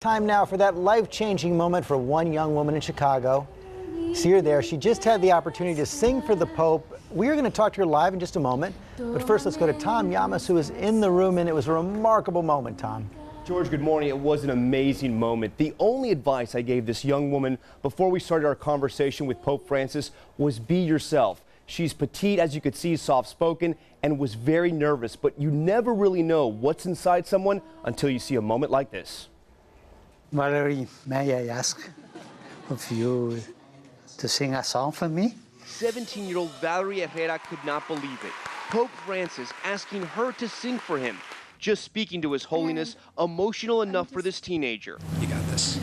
Time now for that life-changing moment for one young woman in Chicago. See her there. She just had the opportunity to sing for the Pope. We are going to talk to her live in just a moment. But first, let's go to Tom Yamas, who is in the room, and it was a remarkable moment, Tom. George, good morning. It was an amazing moment. The only advice I gave this young woman before we started our conversation with Pope Francis was be yourself. She's petite, as you could see, soft-spoken, and was very nervous. But you never really know what's inside someone until you see a moment like this. Valerie, may I ask of you to sing a song for me? 17-year-old Valerie Herrera could not believe it. Pope Francis asking her to sing for him. Just speaking to His Holiness, emotional enough for this teenager. You got this.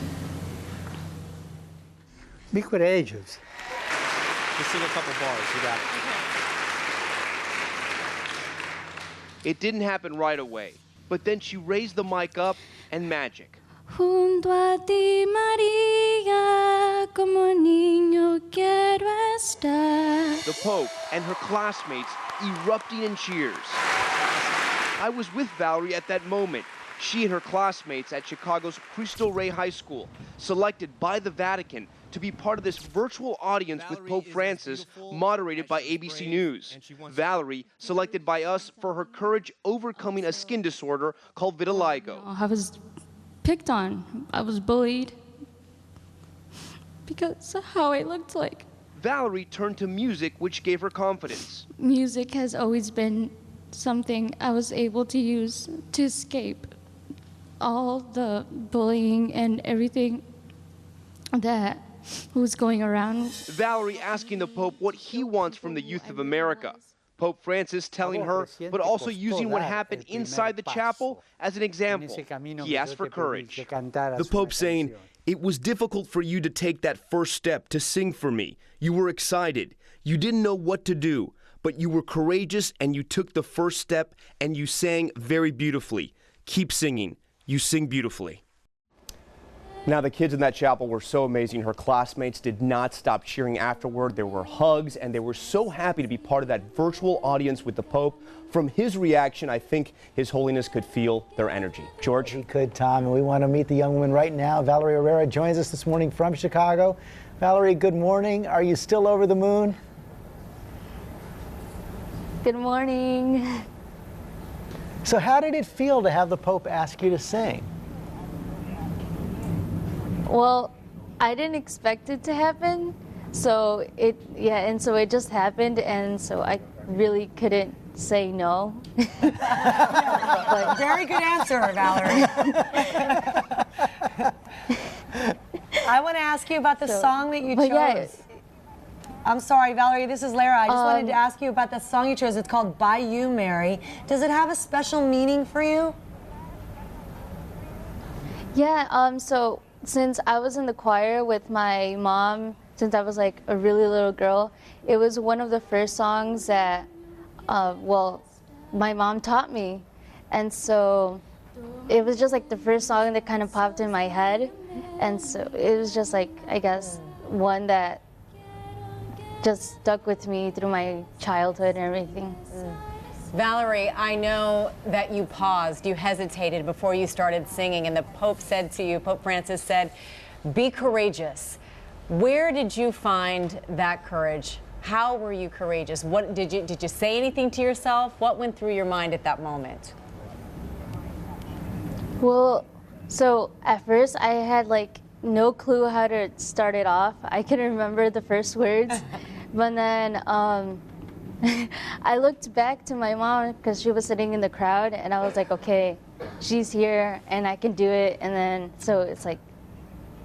Be courageous. Just sing a couple bars, you got it. It didn't happen right away, but then she raised the mic up and magic. Junto a ti, María, como niño quiero estar. The Pope and her classmates erupting in cheers. I was with Valerie at that moment. She and her classmates at Chicago's Cristo Rey High School, selected by the Vatican to be part of this virtual audience with Pope Francis, moderated by ABC News. Valerie, selected by us for her courage overcoming a skin disorder called vitiligo. I was picked on. I was bullied because of how I looked like. Valerie turned to music, which gave her confidence. Music has always been something I was able to use to escape all the bullying and everything that was going around. Valerie asking the Pope what he wants from the youth of America. Pope Francis telling her, but also using what happened inside the chapel as an example. He asked for courage. The Pope saying, "It was difficult for you to take that first step to sing for me. You were excited. You didn't know what to do, but you were courageous and you took the first step and you sang very beautifully. Keep singing. You sing beautifully." Now, the kids in that chapel were so amazing. Her classmates did not stop cheering afterward. There were hugs, and they were so happy to be part of that virtual audience with the Pope. From his reaction, I think His Holiness could feel their energy. George? He could, Tom, and we want to meet the young woman right now. Valerie Herrera joins us this morning from Chicago. Valerie, good morning. Are you still over the moon? Good morning. So how did it feel to have the Pope ask you to sing? Well, I didn't expect it to happen, so it just happened, and so I really couldn't say no. But very good answer, Valerie. I want to ask you about the song that you chose. Yeah. I'm sorry, Valerie, this is Lara. I just wanted to ask you about the song you chose. It's called By You, Mary. Does it have a special meaning for you? Yeah, so since I was in the choir with my mom, since I was like a really little girl, it was one of the first songs that, my mom taught me. And so it was just like the first song that kind of popped in my head. And so it was just like, I guess, one that just stuck with me through my childhood and everything. Valerie, I know that you paused, you hesitated before you started singing, and the Pope said to you, Pope Francis said, be courageous. Where did you find that courage? How were you courageous? What did you say anything to yourself? What went through your mind at that moment? Well, so at first I had like no clue how to start it off. I couldn't remember the first words, but then I looked back to my mom because she was sitting in the crowd, and I was like, okay, she's here and I can do it. And then, so it's like,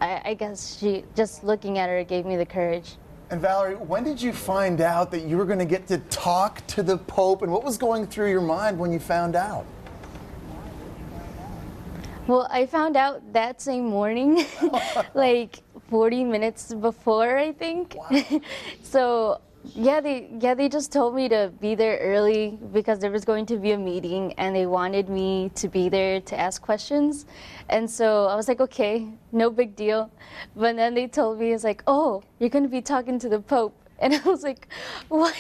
I guess she, just looking at her gave me the courage. And Valerie, when did you find out that you were going to get to talk to the Pope, and what was going through your mind when you found out? Well, I found out that same morning, like 40 minutes before, I think. Wow. So yeah, they just told me to be there early because there was going to be a meeting and they wanted me to be there to ask questions. And so I was like, okay, no big deal. But then they told me, it's like, oh, you're going to be talking to the Pope. And I was like, what?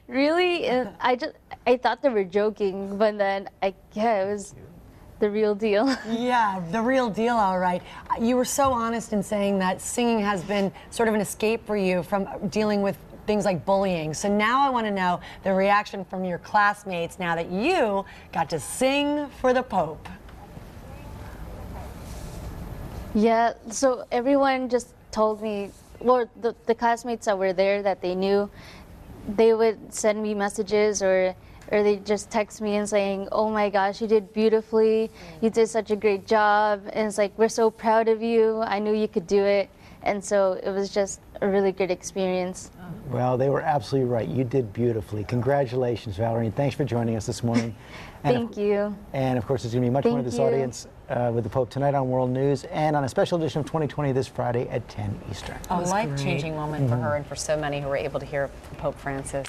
Really? And I thought they were joking, but then it the real deal. Yeah, the real deal, all right. You were so honest in saying that singing has been sort of an escape for you from dealing with things like bullying. So now I want to know the reaction from your classmates now that you got to sing for the Pope. Yeah, so everyone just told me, well, the classmates that were there that they knew, they would send me messages or they just text me and saying, oh my gosh, you did beautifully, you did such a great job, and it's like, we're so proud of you, I knew you could do it, and so it was just a really good experience. Well, they were absolutely right. You did beautifully. Congratulations, Valerie, and thanks for joining us this morning. Thank you. And of course, there's going to be much more of this audience with the Pope tonight on World News and on a special edition of 2020 this Friday at 10 Eastern. A life-changing moment for her and for so many who were able to hear from Pope Francis.